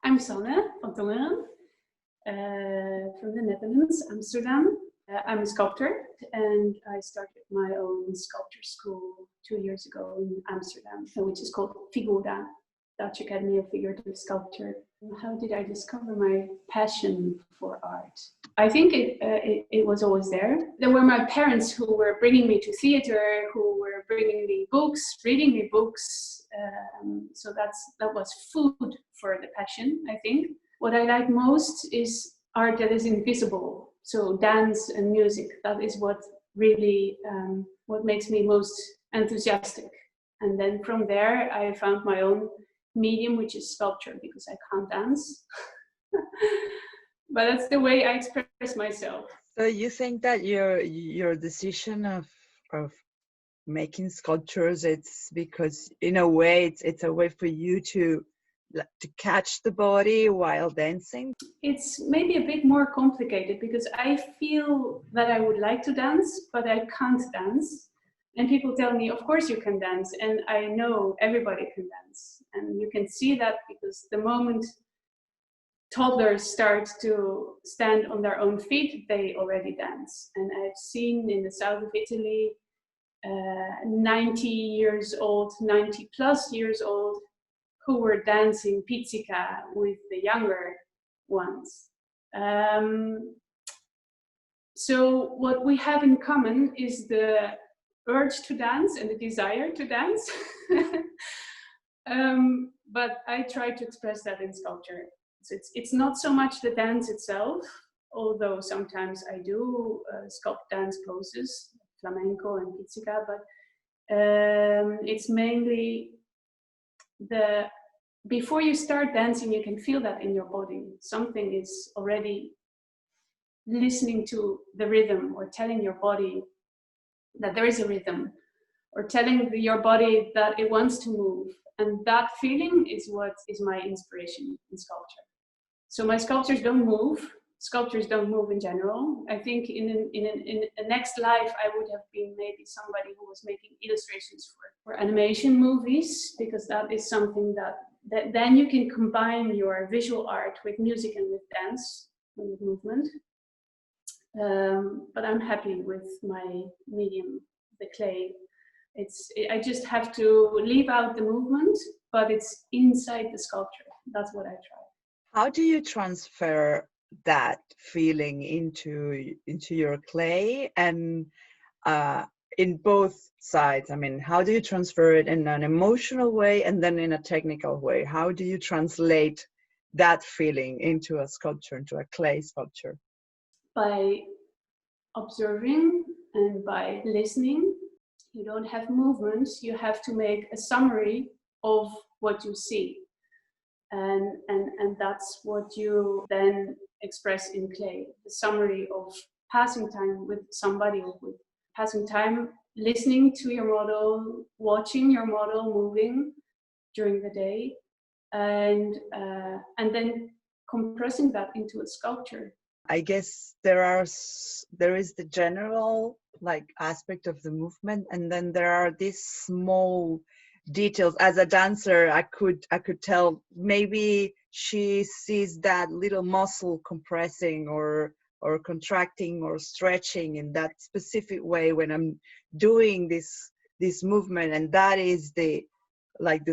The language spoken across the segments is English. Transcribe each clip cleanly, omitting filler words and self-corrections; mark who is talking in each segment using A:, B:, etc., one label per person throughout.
A: I'm Sanne van Tongeren from the Netherlands, Amsterdam. I'm a sculptor and I started my own sculpture school 2 years ago in Amsterdam, which is called Figura, Dutch Academy of Figurative Sculpture. How did I discover my passion for art? I think it was always there. There were my parents who were bringing me to theater, who were bringing me books, reading me books. So that was food for the passion, I think. What I like most is art that is invisible. So dance and music, that is what really, what makes me most enthusiastic. And then from there, I found my own medium, which is sculpture, because I can't dance. But that's the way I express myself.
B: So you think that your decision of making sculptures, it's because in a way it's a way for you to catch the body while dancing?
A: It's maybe a bit more complicated because I feel that I would like to dance, but I can't dance. And people tell me, of course you can dance. And I know everybody can dance. And you can see that because the moment toddlers start to stand on their own feet, they already dance. And I've seen in the south of Italy, 90 years old, 90 plus years old, who were dancing pizzica with the younger ones. So what we have in common is the urge to dance and the desire to dance. But I try to express that in sculpture. So it's not so much the dance itself, although sometimes I do sculpt dance poses, flamenco and pizzica, but it's mainly before you start dancing, you can feel that in your body. Something is already listening to the rhythm or telling your body that there is a rhythm, or telling your body that it wants to move. And that feeling is what is my inspiration in sculpture. So my sculptures don't move. Sculptures don't move in general. I think in a next life, I would have been maybe somebody who was making illustrations for animation movies, because that is something that then you can combine your visual art with music and with dance and with movement. But I'm happy with my medium, the clay. I just have to leave out the movement, but it's inside the sculpture. That's what I try.
B: How do you transfer that feeling into your clay, and in both sides? I mean, how do you transfer it in an emotional way and then in a technical way? How do you translate that feeling into a sculpture, into a clay sculpture?
A: By observing and by listening. You don't have movements, you have to make a summary of what you see. And that's what you then express in clay, the summary of passing time with somebody, with passing time listening to your model, watching your model moving during the day, and then compressing that into a sculpture.
B: I guess there is the general aspect of the movement, and then there are these small details. As a dancer, I could tell maybe she sees that little muscle compressing or contracting or stretching in that specific way when I'm doing this movement, and that is the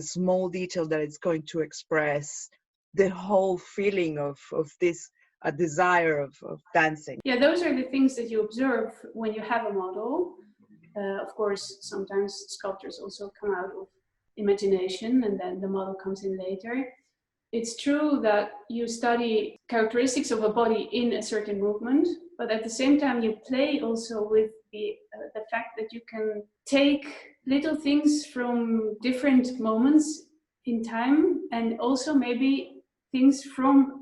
B: small detail that it's going to express the whole feeling of this a desire of dancing.
A: Yeah, those are the things that you observe when you have a model. Of course, sometimes sculptures also come out of imagination and then the model comes in later. It's true that you study characteristics of a body in a certain movement, but at the same time you play also with the fact that you can take little things from different moments in time, and also maybe things from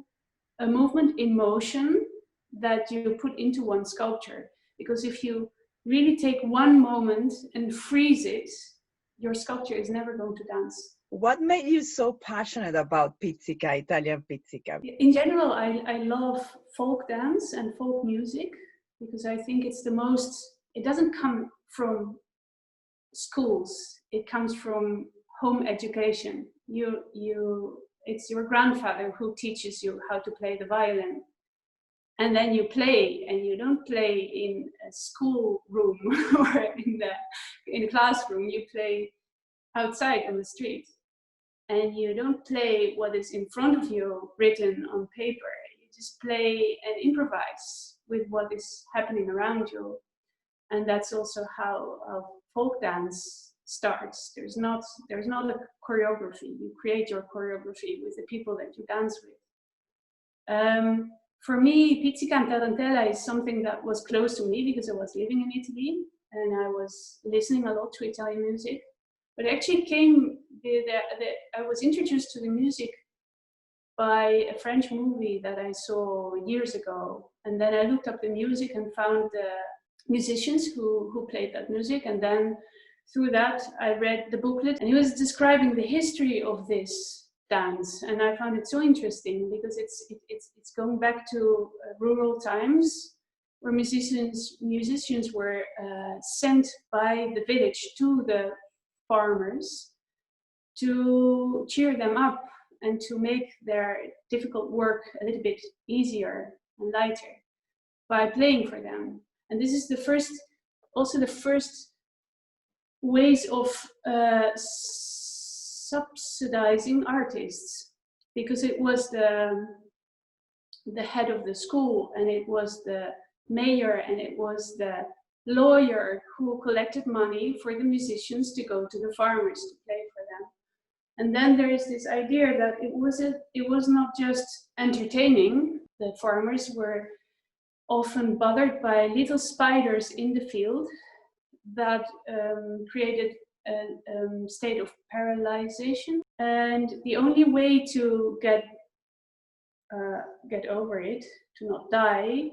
A: a movement in motion that you put into one sculpture. Because if you really take one moment and freeze it, your sculpture is never going to dance.
B: What made you so passionate about pizzica, Italian pizzica?
A: In general, I love folk dance and folk music, because I think it's it doesn't come from schools, it comes from home education. it's your grandfather who teaches you how to play the violin. And then you play, and you don't play in a school room or in a classroom. You play outside on the street, and you don't play what is in front of you written on paper. You just play and improvise with what is happening around you. And that's also how folk dance starts. There's not a choreography. You create your choreography with the people that you dance with. For me, pizzica and tarantella is something that was close to me because I was living in Italy and I was listening a lot to Italian music. But actually I was introduced to the music by a French movie that I saw years ago. And then I looked up the music and found the musicians who played that music. And then through that, I read the booklet, and he was describing the history of this dance, and I found it so interesting because it's going back to rural times where musicians were sent by the village to the farmers to cheer them up and to make their difficult work a little bit easier and lighter by playing for them. And this is the first ways of subsidizing artists, because it was the head of the school, and it was the mayor, and it was the lawyer who collected money for the musicians to go to the farmers to play for them. And then there is this idea that it was not just entertaining. The farmers were often bothered by little spiders in the field that created a state of paralyzation, and the only way to get over it, to not die,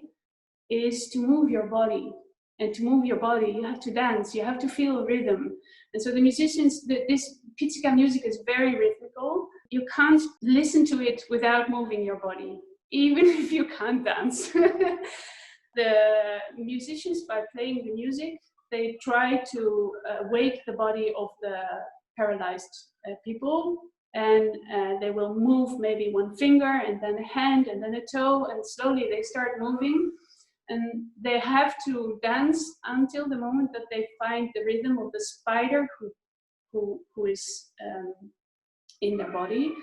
A: is to move your body. And to move your body, you have to dance, you have to feel rhythm. And so the musicians, this pizzica music is very rhythmical. You can't listen to it without moving your body, even if you can't dance. The musicians, by playing the music, they try to wake the body of the paralyzed people, and they will move maybe one finger and then a hand and then a toe, and slowly they start moving, and they have to dance until the moment that they find the rhythm of the spider who is in their body,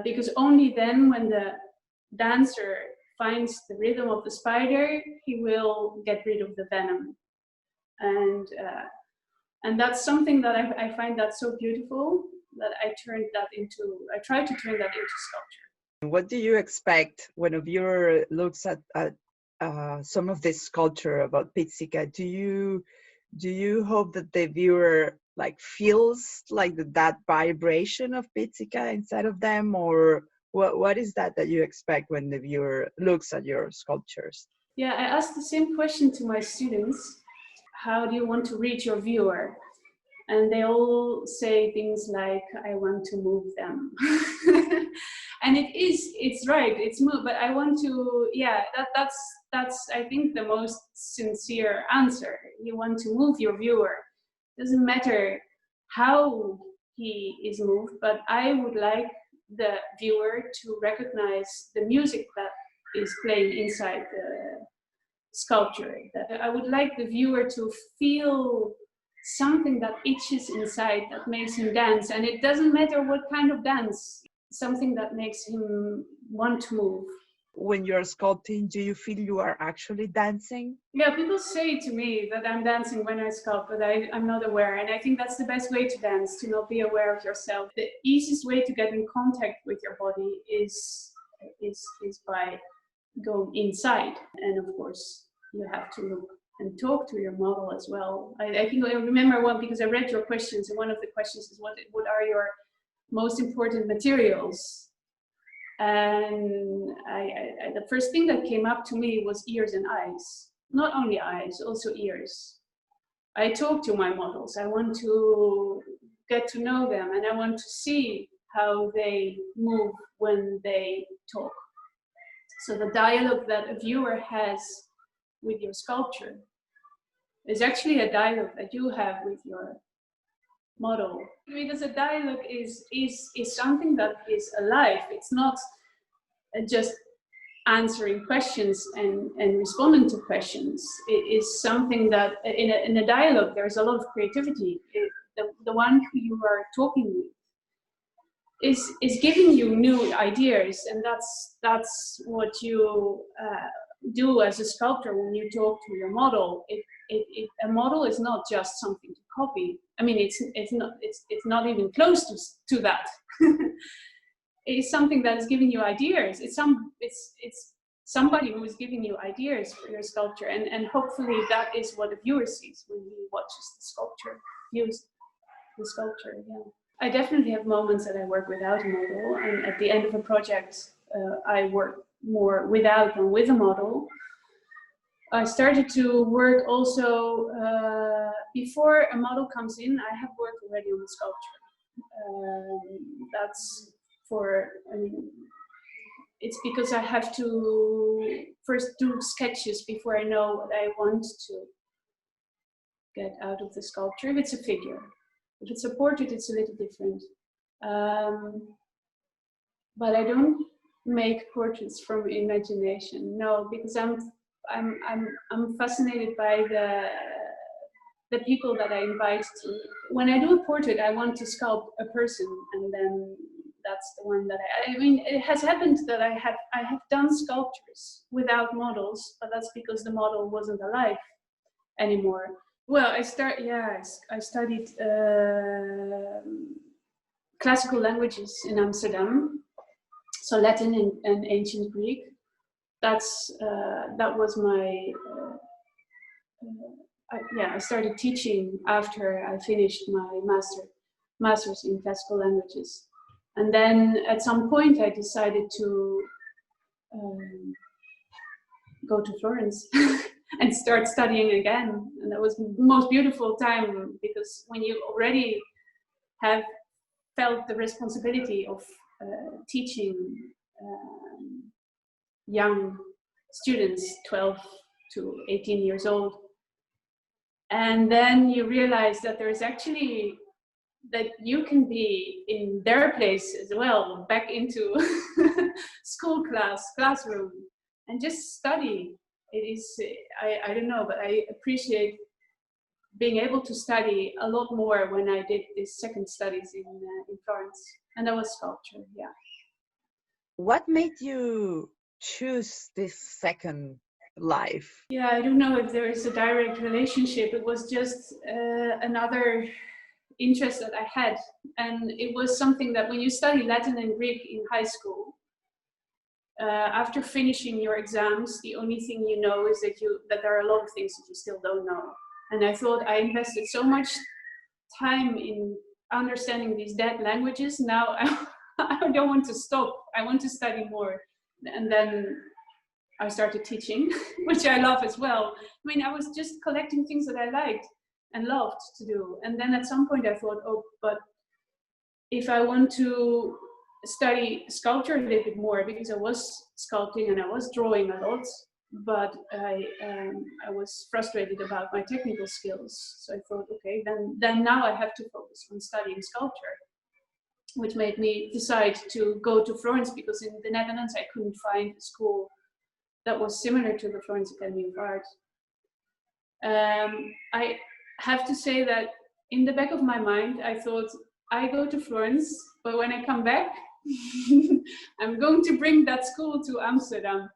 A: because only then, when the dancer finds the rhythm of the spider, he will get rid of the venom. And that's something that I find that so beautiful that I tried to turn that into sculpture.
B: What do you expect when a viewer looks at some of this sculpture about pizzica? Do you hope that the viewer feels that vibration of pizzica inside of them, or what is that you expect when the viewer looks at your sculptures?
A: Yeah, I asked the same question to my students. How do you want to reach your viewer? And they all say things like, I want to move them. And it's right, it's move, but I want to, that's I think the most sincere answer. You want to move your viewer. Doesn't matter how he is moved, but I would like the viewer to recognize the music that is playing inside the sculpture. I would like the viewer to feel something that itches inside, that makes him dance. And it doesn't matter what kind of dance, something that makes him want to move.
B: When you're sculpting, do you feel you are actually dancing?
A: Yeah, people say to me that I'm dancing when I sculpt, but I'm not aware. And I think that's the best way to dance, to not be aware of yourself. The easiest way to get in contact with your body is by going inside. And of course, you have to look and talk to your model as well. I think I remember one, because I read your questions, and one of the questions is what are your most important materials? And the first thing that came up to me was ears and eyes. Not only eyes, also ears. I talk to my models. I want to get to know them, and I want to see how they move when they talk. So the dialogue that a viewer has with your sculpture is actually a dialogue that you have with your model, because a dialogue is something that is alive. It's not just answering questions and responding to questions. It is something that in a dialogue there's a lot of creativity. The one who you are talking with is giving you new ideas, and that's what you do as a sculptor when you talk to your model. A model is not just something to copy. I mean, it's not even close to that. It's something that is giving you ideas. It's somebody who is giving you ideas for your sculpture, and hopefully that is what the viewer sees when he watches the sculpture, views the sculpture. Yeah. I definitely have moments that I work without a model, and at the end of a project, I work more without than with a model. I started to work also before a model comes in. I have worked already on the sculpture. That's for, I mean, it's because I have to first do sketches before I know what I want to get out of the sculpture. If it's a figure, if it's a portrait, it's a little different. But I don't make portraits from imagination. No, because I'm fascinated by the people that I invite to. When I do a portrait, I want to sculpt a person, and then that's the one that I mean, it has happened that I have done sculptures without models, but that's because the model wasn't alive anymore. Well, I studied classical languages in Amsterdam, so Latin and ancient Greek. That was my. I started teaching after I finished my master's in classical languages, and then at some point I decided to go to Florence and start studying again. And that was the most beautiful time, because when you already have felt the responsibility of teaching young students, 12 to 18 years old, and then you realize that there's actually, that you can be in their place as well, back into classroom, and just study. It is, I don't know, but I appreciate being able to study a lot more when I did these second studies in Florence, and that was sculpture. Yeah.
B: What made you choose this second life?
A: Yeah, I don't know if there is a direct relationship. It was just another interest that I had, and it was something that when you study Latin and Greek in high school, after finishing your exams, the only thing you know is that there are a lot of things that you still don't know. And I thought I invested so much time in understanding these dead languages. Now I don't want to stop. I want to study more. And then I started teaching, which I love as well. I mean, I was just collecting things that I liked and loved to do. And then at some point I thought, oh, but if I want to study sculpture a little bit more, because I was sculpting and I was drawing a lot, but I was frustrated about my technical skills. So I thought, okay, then now I have to focus on studying sculpture, which made me decide to go to Florence, because in the Netherlands I couldn't find a school that was similar to the Florence Academy of Art. I have to say that in the back of my mind, I thought, I go to Florence, but when I come back, I'm going to bring that school to Amsterdam.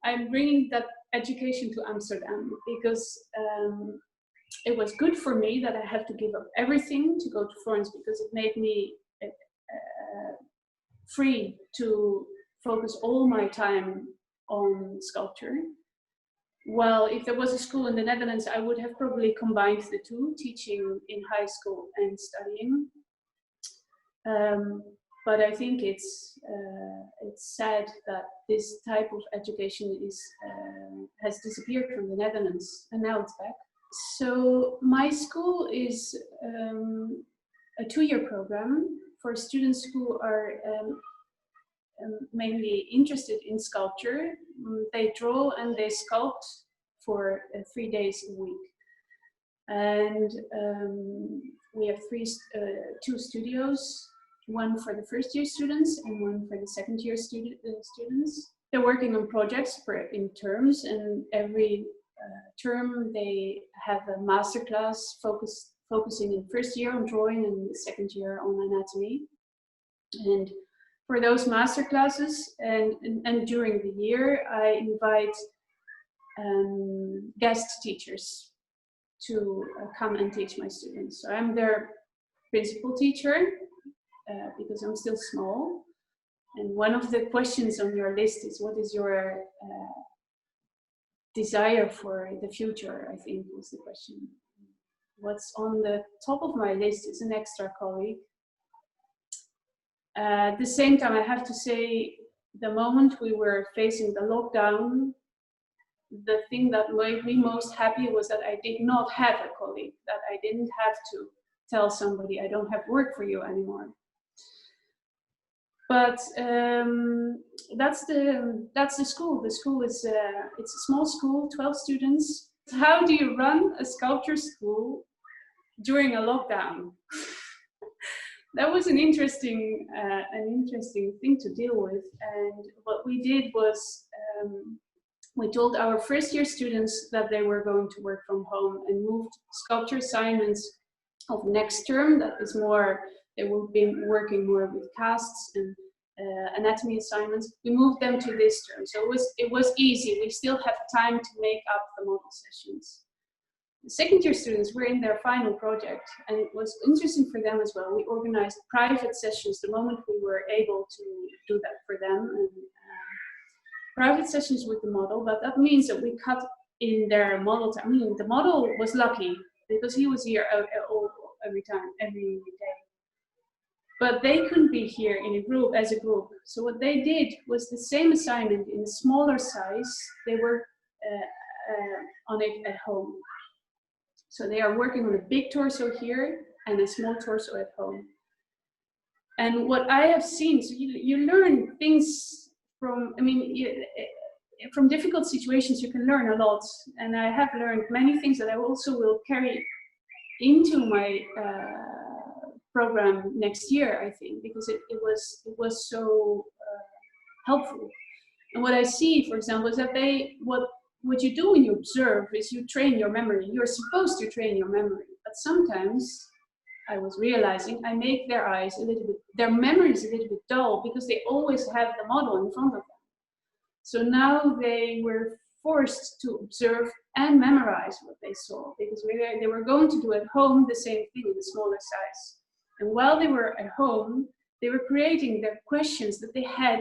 A: I'm bringing that education to Amsterdam, because it was good for me that I have to give up everything to go to Florence, because it made me free to focus all my time on sculpture. Well, if there was a school in the Netherlands, I would have probably combined the two, teaching in high school and studying. But I think it's sad that this type of education has disappeared from the Netherlands, and now it's back. So my school is a 2-year program for students who are mainly interested in sculpture. They draw and they sculpt for 3 days a week. And we have two studios, one for the first year students and one for the second year students. They're working on projects in terms, and every term they have a master class focusing in first year on drawing and second year on anatomy. And for those master classes and during the year, I invite guest teachers to come and teach my students. So I'm their principal teacher because I'm still small. And one of the questions on your list is, what is your desire for the future, I think was the question. What's on the top of my list is an extra colleague. At the same time, I have to say, the moment we were facing the lockdown, the thing that made me most happy was that I did not have a colleague, that I didn't have to tell somebody, I don't have work for you anymore. But that's the school. The school is it's a small school, 12 students. How do you run a sculpture school during a lockdown? That was an interesting thing to deal with. And what we did was we told our first year students that they were going to work from home and moved sculpture assignments of next term. That is more. They will be working more with casts and anatomy assignments. We moved them to this term, so it was easy. We still have time to make up the model sessions. The second year students were in their final project, and it was interesting for them as well. We organized private sessions the moment we were able to do that for them, and private sessions with the model. But that means that we cut in their model time. I mean, the model was lucky because he was here every day. But they couldn't be here in a group, as a group. So what they did was the same assignment in a smaller size. They were on it at home. So they are working on a big torso here and a small torso at home. And what I have seen, so you learn things from, I mean, from difficult situations you can learn a lot. And I have learned many things that I also will carry into my program next year, I think, because it was so helpful. And what I see, for example, is that what you do when you observe is you train your memory. You're supposed to train your memory, but sometimes I was realizing I make their memories a little bit dull because they always have the model in front of them. So now they were forced to observe and memorize what they saw, because they were going to do at home the same thing in a smaller size. And while they were at home, they were creating their questions that they had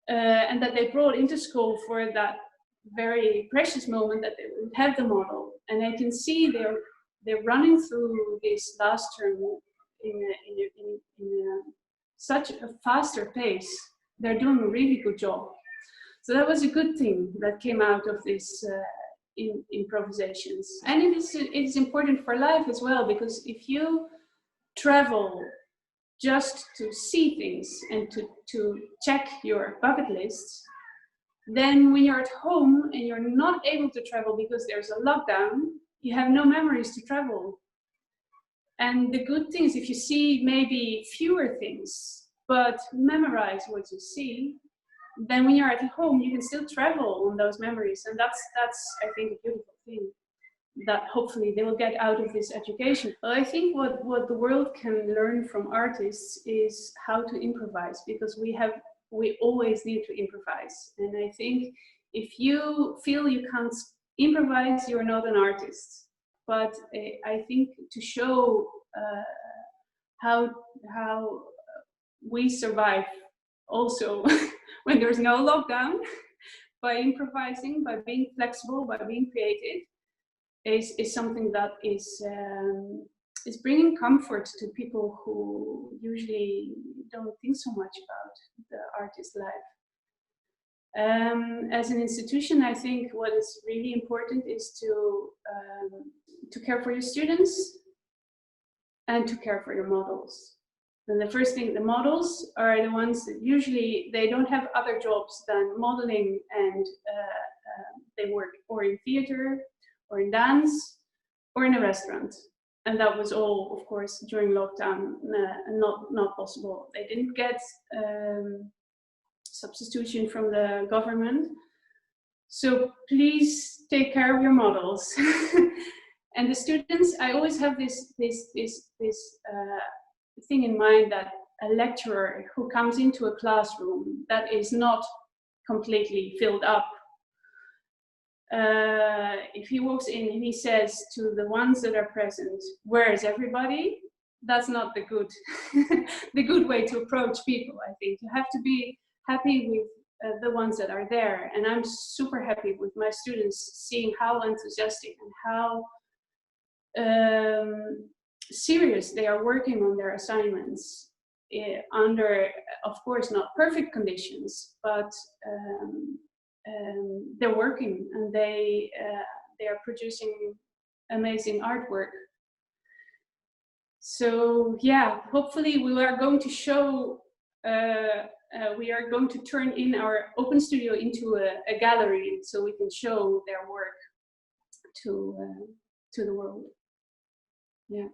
A: and that they brought into school for that very precious moment that they would have the model. And I can see they're running through this last term in such a faster pace. They're doing a really good job. So that was a good thing that came out of this improvisations. And it is important for life as well, because if you travel just to see things and to check your bucket lists, then when you're at home and you're not able to travel because there's a lockdown, you have no memories to travel. And the good thing is, if you see maybe fewer things, but memorize what you see, then when you're at home, you can still travel on those memories. And that's I think, a beautiful thing that hopefully they will get out of this education. But I think what the world can learn from artists is how to improvise, because we always need to improvise. And I think if you feel you can't improvise, you're not an artist. But I think to show how we survive also when there's no lockdown, by improvising, by being flexible, by being creative, is something that is bringing comfort to people who usually don't think so much about the artist life. As an institution, I think what is really important is to care for your students and to care for your models. And the first thing, the models are the ones that usually they don't have other jobs than modeling, and they work or in theater, or in dance, or in a restaurant. and that was all, of course, during lockdown, not possible. They didn't get substitution from the government. So please take care of your models. And the students, I always have this thing in mind that a lecturer who comes into a classroom that is not completely filled up, if he walks in and he says to the ones that are present, "Where is everybody?" That's not the good, the good way to approach people. I think you have to be happy with the ones that are there, and I'm super happy with my students, seeing how enthusiastic and how serious they are working on their assignments under, of course, not perfect conditions, but they're working, and they are producing amazing artwork. So yeah, hopefully we are going to show, we are going to turn in our open studio into a gallery, so we can show their work to the world. Yeah.